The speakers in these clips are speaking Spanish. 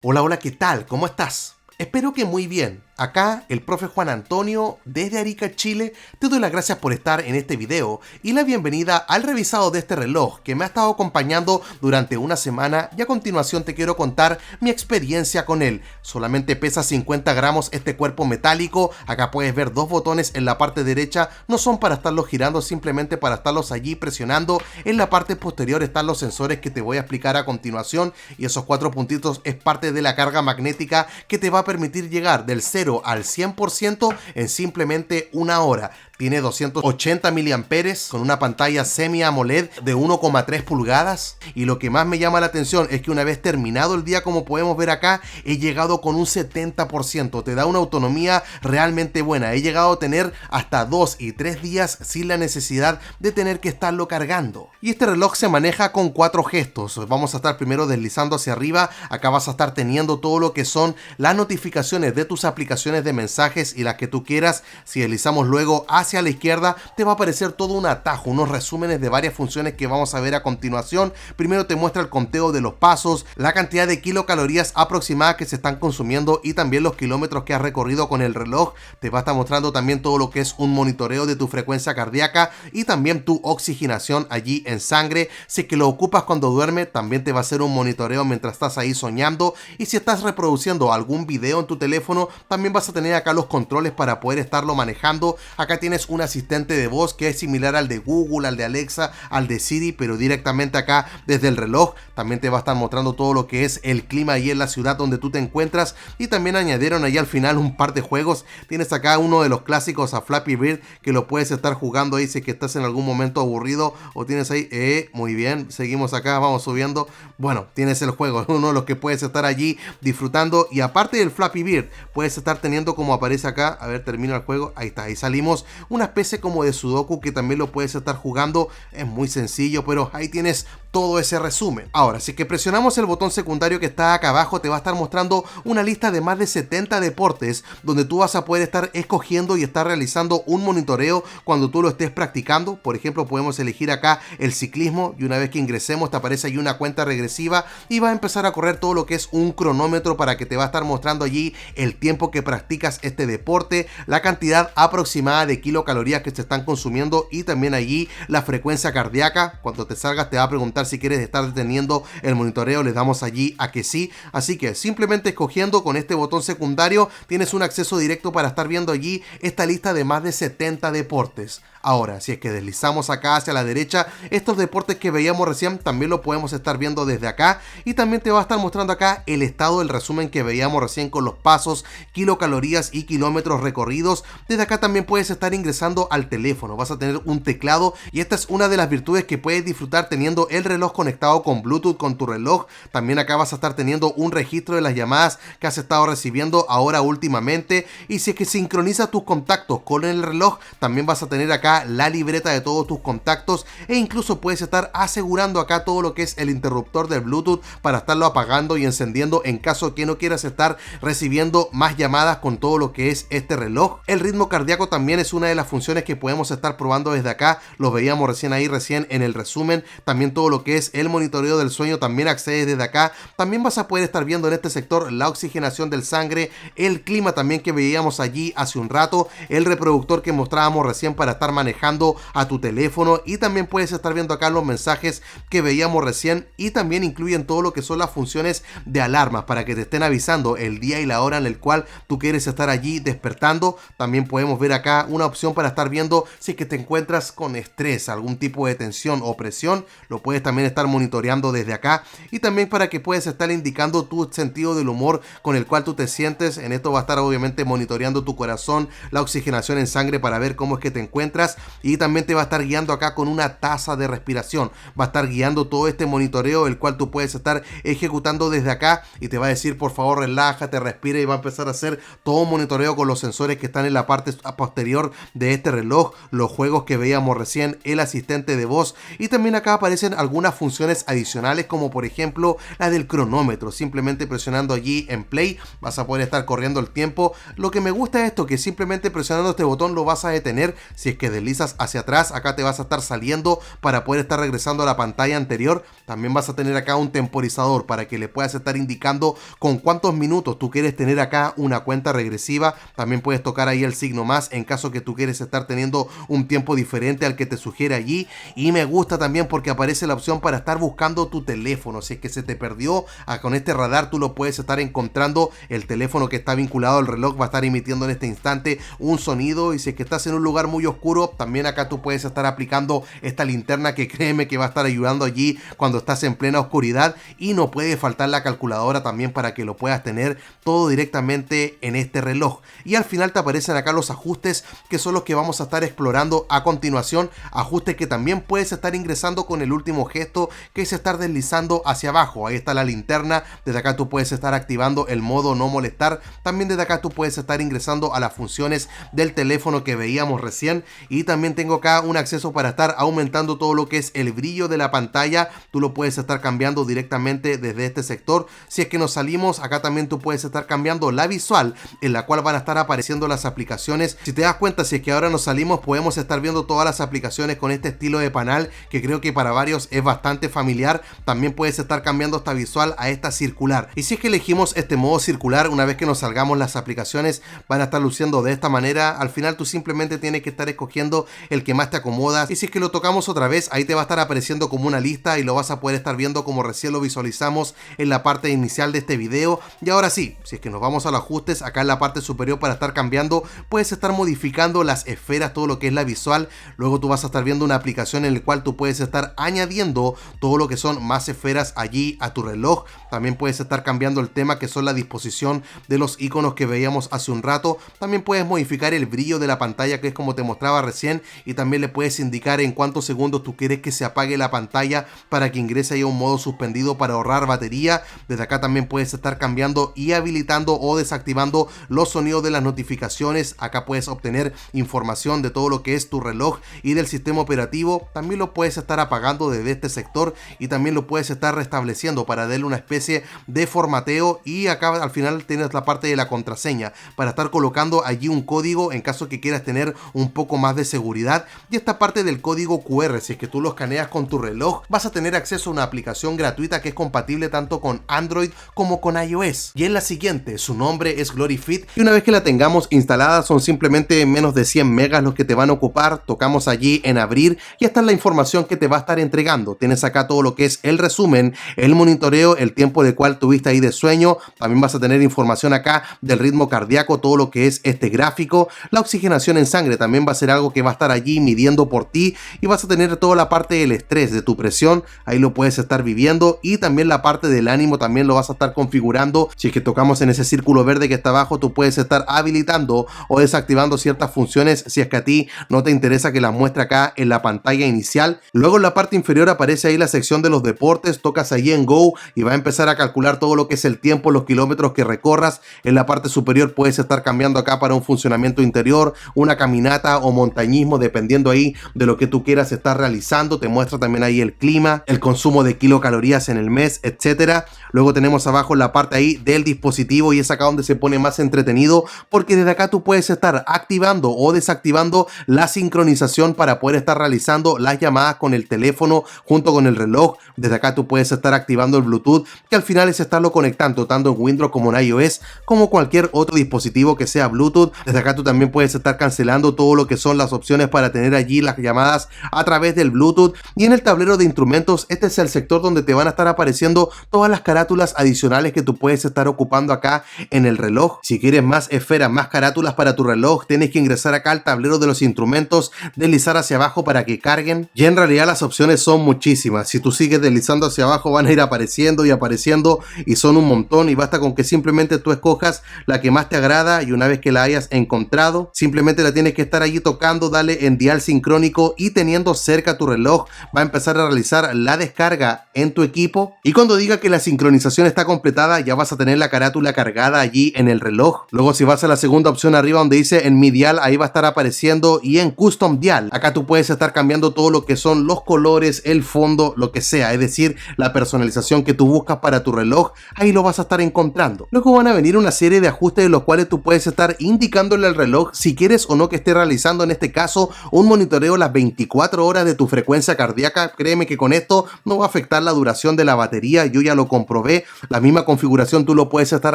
Hola, hola, ¿qué tal? ¿Cómo estás? Espero que muy bien. Acá el profe Juan Antonio desde Arica, Chile, te doy las gracias por estar en este video y la bienvenida al revisado de este reloj que me ha estado acompañando durante una semana y a continuación te quiero contar mi experiencia con él. Solamente pesa 50 gramos este cuerpo metálico, acá puedes ver dos botones en la parte derecha, no son para estarlos girando, simplemente para estarlos allí presionando. En la parte posterior están los sensores que te voy a explicar a continuación y esos cuatro puntitos es parte de la carga magnética que te va a permitir llegar del 0 al 100% en simplemente una hora. Tiene 280 miliamperes con una pantalla semi AMOLED de 1,3 pulgadas y lo que más me llama la atención es que una vez terminado el día, como podemos ver acá, he llegado con un 70%, te da una autonomía realmente buena. He llegado a tener hasta 2 y 3 días sin la necesidad de tener que estarlo cargando. Y este reloj se maneja con 4 gestos. Vamos a estar primero deslizando hacia arriba, acá vas a estar teniendo todo lo que son las notificaciones de tus aplicaciones de mensajes y las que tú quieras. Si deslizamos luego hacia la izquierda, te va a aparecer todo un atajo, unos resúmenes de varias funciones que vamos a ver a continuación. Primero te muestra el conteo de los pasos, la cantidad de kilocalorías aproximadas que se están consumiendo y también los kilómetros que has recorrido con el reloj. Te va a estar mostrando también todo lo que es un monitoreo de tu frecuencia cardíaca y también tu oxigenación allí en sangre. Si es que lo ocupas cuando duermes, también te va a hacer un monitoreo mientras estás ahí soñando. Y si estás reproduciendo algún video en tu teléfono, también vas a tener acá los controles para poder estarlo manejando. Acá tienes un asistente de voz que es similar al de Google, al de Alexa, al de Siri, pero directamente acá desde el reloj. También te va a estar mostrando todo lo que es el clima ahí en la ciudad donde tú te encuentras y también añadieron ahí al final un par de juegos. Tienes acá uno de los clásicos a Flappy Bird que lo puedes estar jugando ahí si es que estás en algún momento aburrido o tienes ahí, muy bien, seguimos acá, vamos subiendo. Bueno, tienes el juego, uno de los que puedes estar allí disfrutando y aparte del Flappy Bird, puedes estar teniendo como aparece acá, a ver, termina el juego, ahí está, ahí salimos, una especie como de Sudoku que también lo puedes estar jugando, es muy sencillo, pero ahí tienes todo ese resumen. Ahora, si es que presionamos el botón secundario que está acá abajo, te va a estar mostrando una lista de más de 70 deportes donde tú vas a poder estar escogiendo y estar realizando un monitoreo cuando tú lo estés practicando. Por ejemplo, podemos elegir acá el ciclismo y una vez que ingresemos te aparece ahí una cuenta regresiva y va a empezar a correr todo lo que es un cronómetro para que te va a estar mostrando allí el tiempo que practicas este deporte, la cantidad aproximada de kilocalorías que se están consumiendo y también allí la frecuencia cardíaca. Cuando te salgas te va a preguntar si quieres estar deteniendo el monitoreo, le damos allí a que sí, así que simplemente escogiendo con este botón secundario tienes un acceso directo para estar viendo allí esta lista de más de 70 deportes. Ahora, si es que deslizamos acá hacia la derecha, estos deportes que veíamos recién también lo podemos estar viendo desde acá y también te va a estar mostrando acá el estado del resumen que veíamos recién con los pasos, kilocalorías y kilómetros recorridos. Desde acá también puedes estar ingresando al teléfono, vas a tener un teclado y esta es una de las virtudes que puedes disfrutar teniendo el reloj conectado con Bluetooth con tu reloj. También acá vas a estar teniendo un registro de las llamadas que has estado recibiendo ahora últimamente y si es que sincroniza tus contactos con el reloj, también vas a tener acá la libreta de todos tus contactos e incluso puedes estar asegurando acá todo lo que es el interruptor del Bluetooth para estarlo apagando y encendiendo en caso que no quieras estar recibiendo más llamadas con todo lo que es este reloj. El ritmo cardíaco también es una de las funciones que podemos estar probando desde acá, lo veíamos recién ahí en el resumen. También todo lo que es el monitoreo del sueño también accedes desde acá. También vas a poder estar viendo en este sector la oxigenación del sangre, el clima también que veíamos allí hace un rato, el reproductor que mostrábamos recién para estar manejando a tu teléfono y también puedes estar viendo acá los mensajes que veíamos recién y también incluyen todo lo que son las funciones de alarmas para que te estén avisando el día y la hora en el cual tú quieres estar allí despertando. También podemos ver acá una opción para estar viendo si es que te encuentras con estrés, algún tipo de tensión o presión, lo puedes también estar monitoreando desde acá y también para que puedas estar indicando tu sentido del humor con el cual tú te sientes. En esto va a estar obviamente monitoreando tu corazón, la oxigenación en sangre para ver cómo es que te encuentras y también te va a estar guiando acá con una tasa de respiración, va a estar guiando todo este monitoreo el cual tú puedes estar ejecutando desde acá y te va a decir por favor relájate, respira y va a empezar a hacer todo un monitoreo con los sensores que están en la parte posterior de este reloj, los juegos que veíamos recién, el asistente de voz y también acá aparecen algunas algunas funciones adicionales, como por ejemplo la del cronómetro. Simplemente presionando allí en play vas a poder estar corriendo el tiempo. Lo que me gusta es esto, que simplemente presionando este botón lo vas a detener. Si es que deslizas hacia atrás, acá te vas a estar saliendo para poder estar regresando a la pantalla anterior. También vas a tener acá un temporizador para que le puedas estar indicando con cuántos minutos tú quieres tener acá una cuenta regresiva. También puedes tocar ahí el signo más en caso que tú quieres estar teniendo un tiempo diferente al que te sugiere allí. Y me gusta también porque aparece la opción para estar buscando tu teléfono. Si es que se te perdió, con este radar tú lo puedes estar encontrando. El teléfono que está vinculado al reloj va a estar emitiendo en este instante un sonido, y si es que estás en un lugar muy oscuro, también acá tú puedes estar aplicando esta linterna, que créeme que va a estar ayudando allí cuando estás en plena oscuridad. Y no puede faltar la calculadora también para que lo puedas tener todo directamente en este reloj. Y al final te aparecen acá los ajustes, que son los que vamos a estar explorando a continuación. Ajustes que también puedes estar ingresando con el último gesto, que es estar deslizando hacia abajo. Ahí está la linterna. Desde acá tú puedes estar activando el modo no molestar. También desde acá tú puedes estar ingresando a las funciones del teléfono que veíamos recién. Y también tengo acá un acceso para estar aumentando todo lo que es el brillo de la pantalla. Tú lo puedes estar cambiando directamente desde este sector. Si es que nos salimos, acá también tú puedes estar cambiando la visual en la cual van a estar apareciendo las aplicaciones. Si te das cuenta, si es que ahora nos salimos, podemos estar viendo todas las aplicaciones con este estilo de panel, que creo que para varios es bastante familiar. También puedes estar cambiando esta visual a esta circular. Y si es que elegimos este modo circular, una vez que nos salgamos, las aplicaciones van a estar luciendo de esta manera. Al final tú simplemente tienes que estar escogiendo el que más te acomoda. Y si es que lo tocamos otra vez, ahí te va a estar apareciendo como una lista y lo vas a poder estar viendo como recién lo visualizamos en la parte inicial de este video. Y ahora sí, si es que nos vamos a los ajustes, acá en la parte superior para estar cambiando, puedes estar modificando las esferas, todo lo que es la visual. Luego tú vas a estar viendo una aplicación en la cual tú puedes estar añadiendo todo lo que son más esferas allí a tu reloj. También puedes estar cambiando el tema, que son la disposición de los iconos que veíamos hace un rato. También puedes modificar el brillo de la pantalla, que es como te mostraba recién, y también le puedes indicar en cuántos segundos tú quieres que se apague la pantalla para que ingrese ahí a un modo suspendido para ahorrar batería. Desde acá también puedes estar cambiando y habilitando o desactivando los sonidos de las notificaciones. Acá puedes obtener información de todo lo que es tu reloj y del sistema operativo. También lo puedes estar apagando desde este sector, y también lo puedes estar restableciendo para darle una especie de formateo. Y acá al final tienes la parte de la contraseña para estar colocando allí un código en caso que quieras tener un poco más de seguridad. Y esta parte del código QR, si es que tú lo escaneas con tu reloj, vas a tener acceso a una aplicación gratuita que es compatible tanto con Android como con iOS. Y en la siguiente, su nombre es GloryFit, y una vez que la tengamos instalada, son simplemente menos de 100 megas los que te van a ocupar. Tocamos allí en abrir y esta es la información que te va a estar entregando. Tienes acá todo lo que es el resumen, el monitoreo, el tiempo de cual tuviste ahí de sueño. También vas a tener información acá del ritmo cardíaco, todo lo que es este gráfico. La oxigenación en sangre también va a ser algo que va a estar allí midiendo por ti, y vas a tener toda la parte del estrés, de tu presión, ahí lo puedes estar viviendo. Y también la parte del ánimo también lo vas a estar configurando. Si es que tocamos en ese círculo verde que está abajo, tú puedes estar habilitando o desactivando ciertas funciones si es que a ti no te interesa que las muestre acá en la pantalla inicial. Luego en la parte inferior aparece ahí la sección de los deportes. Tocas ahí en Go y va a empezar a calcular todo lo que es el tiempo, los kilómetros que recorras. En la parte superior puedes estar cambiando acá para un funcionamiento interior, una caminata o montañismo, dependiendo ahí de lo que tú quieras estar realizando. Te muestra también ahí el clima, el consumo de kilocalorías en el mes, etcétera. Luego tenemos abajo la parte ahí del dispositivo, y es acá donde se pone más entretenido, porque desde acá tú puedes estar activando o desactivando la sincronización para poder estar realizando las llamadas con el teléfono junto con el reloj. Desde acá tú puedes estar activando el Bluetooth, que al final es estarlo conectando tanto en Windows como en iOS, como cualquier otro dispositivo que sea Bluetooth. Desde acá tú también puedes estar cancelando todo lo que son las opciones para tener allí las llamadas a través del Bluetooth. Y en el tablero de instrumentos, este es el sector donde te van a estar apareciendo todas las carátulas adicionales que tú puedes estar ocupando acá en el reloj. Si quieres más esferas, más carátulas para tu reloj, tienes que ingresar acá al tablero de los instrumentos, deslizar hacia abajo para que carguen, y en realidad las opciones son muchísimas. Si tú sigues deslizando hacia abajo, van a ir apareciendo y apareciendo, y son un montón, y basta con que simplemente tú escojas la que más te agrada, y una vez que la hayas encontrado, simplemente la tienes que estar allí tocando, dale en dial sincrónico, y teniendo cerca tu reloj va a empezar a realizar la descarga en tu equipo. Y cuando diga que la sincronización está completada, ya vas a tener la carátula cargada allí en el reloj. Luego, si vas a la segunda opción arriba donde dice en mi dial, ahí va a estar apareciendo, y en custom dial, acá tú puedes estar cambiando todo lo que son los colores, el fondo, lo que sea, es decir, la personalización que tú buscas para tu reloj, ahí lo vas a estar encontrando. Luego van a venir una serie de ajustes de los cuales tú puedes estar indicándole al reloj si quieres o no que esté realizando, en este caso, un monitoreo las 24 horas de tu frecuencia cardíaca. Créeme que con esto no va a afectar la duración de la batería, yo ya lo comprobé. La misma configuración tú lo puedes estar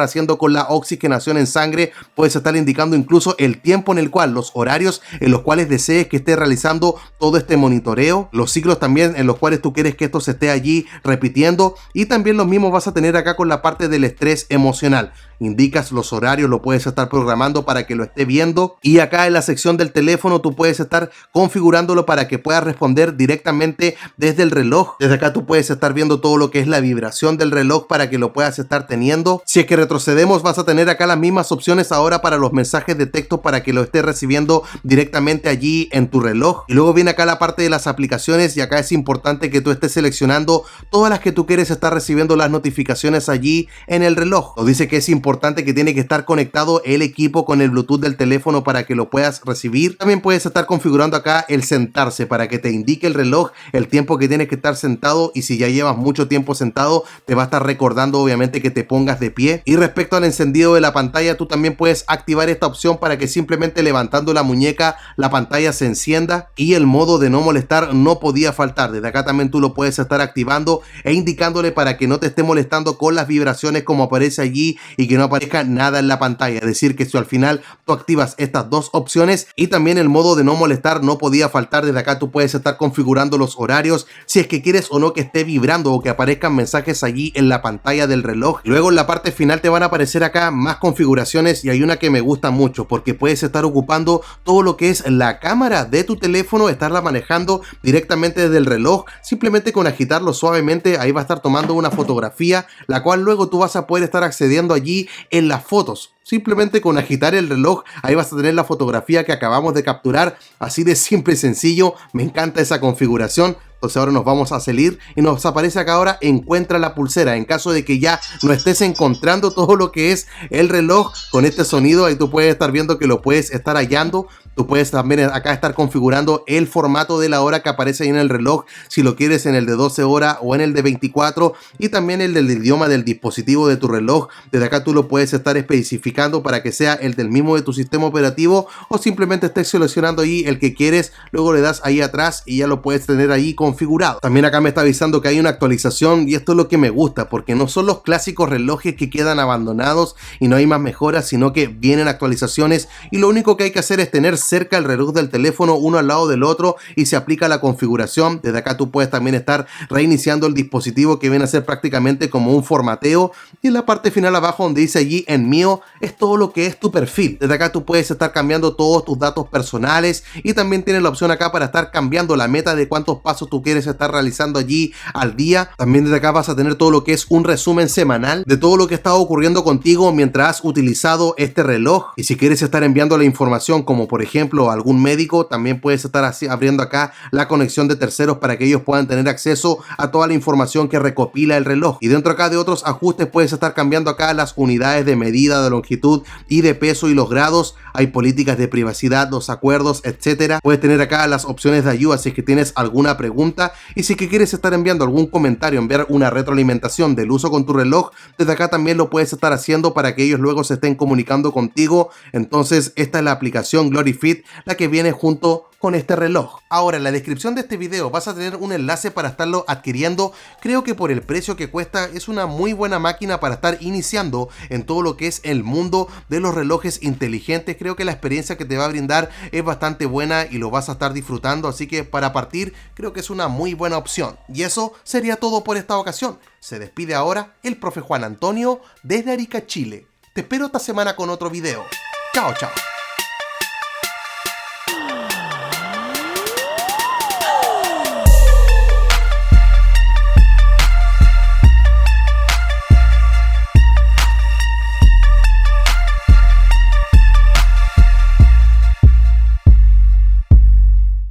haciendo con la oxigenación en sangre, puedes estar indicando incluso el tiempo en el cual, los horarios en los cuales desees que esté realizando todo este monitoreo, los ciclos también en los cuales tú quieres que esto se esté allí repitiendo, y también lo mismo vas a tener acá con la parte del estrés emocional. Indicas los horarios, lo puedes estar programando para que lo esté viendo, y acá en la sección del teléfono tú puedes estar configurándolo para que pueda responder directamente desde el reloj. Desde acá tú puedes estar viendo todo lo que es la vibración del reloj para que lo puedas estar teniendo. Si es que retrocedemos, vas a tener acá las mismas opciones ahora para los mensajes de texto para que lo estés recibiendo directamente allí en tu reloj. Y luego viene acá la parte de las aplicaciones, y acá es importante que tú estés seleccionando todas las que tú quieres estar recibiendo las notificaciones allí en el reloj. Nos dice que es importante que tiene que estar conectado el equipo con el Bluetooth del teléfono para que lo puedas recibir. También puedes estar configurando acá el sentarse para que te indique el reloj el tiempo que tienes que estar sentado, y si ya llevas mucho tiempo sentado te va a estar recordando obviamente que te pongas de pie. Y respecto al encendido de la pantalla, tú también puedes activar esta opción para que simplemente levantando la muñeca la pantalla se encienda, y el modo de no molestar no podía faltar. Desde acá también tú lo puedes estar activando e indicándole para que no te esté molestando con las vibraciones como aparece allí y que no aparezca nada en la pantalla. Es decir, que si al final tú activas estas dos opciones y también el modo de no molestar no podía faltar, desde acá tú puedes estar configurando los horarios, si es que quieres o no que esté vibrando o que aparezcan mensajes allí en la pantalla del reloj. Luego en la parte final te van a aparecer acá más configuraciones, y hay una que me gusta mucho porque puedes estar ocupando todo lo que es la cámara de tu teléfono, estarla manejando directamente desde el reloj. Simplemente con agitarlo suavemente ahí va a estar tomando una fotografía, la cual luego tú vas a poder estar accediendo allí en las fotos. Simplemente con agitar el reloj ahí vas a tener la fotografía que acabamos de capturar, así de simple y sencillo. Me encanta esa configuración. Entonces ahora nos vamos a salir y nos aparece acá ahora encuentra la pulsera. En caso de que ya no estés encontrando todo lo que es el reloj con este sonido, ahí tú puedes estar viendo que lo puedes estar hallando. Tú puedes también acá estar configurando el formato de la hora que aparece ahí en el reloj, si lo quieres en el de 12 horas o en el de 24, y también el del idioma del dispositivo de tu reloj. Desde acá tú lo puedes estar especificando para que sea el del mismo de tu sistema operativo, o simplemente estés seleccionando ahí el que quieres, luego le das ahí atrás y ya lo puedes tener ahí configurado. También acá me está avisando que hay una actualización, y esto es lo que me gusta porque no son los clásicos relojes que quedan abandonados y no hay más mejoras, sino que vienen actualizaciones, y lo único que hay que hacer es tener cerca el reloj del teléfono uno al lado del otro y se aplica la configuración. Desde acá tú puedes también estar reiniciando el dispositivo, que viene a ser prácticamente como un formateo, y en la parte final abajo donde dice allí en mío es todo lo que es tu perfil. Desde acá tú puedes estar cambiando todos tus datos personales, y también tienes la opción acá para estar cambiando la meta de cuántos pasos tú quieres estar realizando allí al día. También desde acá vas a tener todo lo que es un resumen semanal de todo lo que está ocurriendo contigo mientras has utilizado este reloj, y si quieres estar enviando la información como por ejemplo algún médico, también puedes estar así abriendo acá la conexión de terceros para que ellos puedan tener acceso a toda la información que recopila el reloj. Y dentro acá de otros ajustes puedes estar cambiando acá las unidades de medida de longitud y de peso y los grados. Hay políticas de privacidad, los acuerdos, etcétera. Puedes tener acá las opciones de ayuda si es que tienes alguna pregunta, y si es que quieres estar enviando algún comentario, enviar una retroalimentación del uso con tu reloj, desde acá también lo puedes estar haciendo para que ellos luego se estén comunicando contigo. Entonces esta es la aplicación GloryFit, la que viene junto con este reloj. Ahora en la descripción de este video vas a tener un enlace para estarlo adquiriendo. Creo que por el precio que cuesta es una muy buena máquina para estar iniciando en todo lo que es el mundo de los relojes inteligentes. Creo que la experiencia que te va a brindar es bastante buena y lo vas a estar disfrutando, así que para partir creo que es una muy buena opción. Y eso sería todo por esta ocasión. Se despide ahora el profe Juan Antonio desde Arica, Chile. Te espero esta semana con otro video. Chao, chao.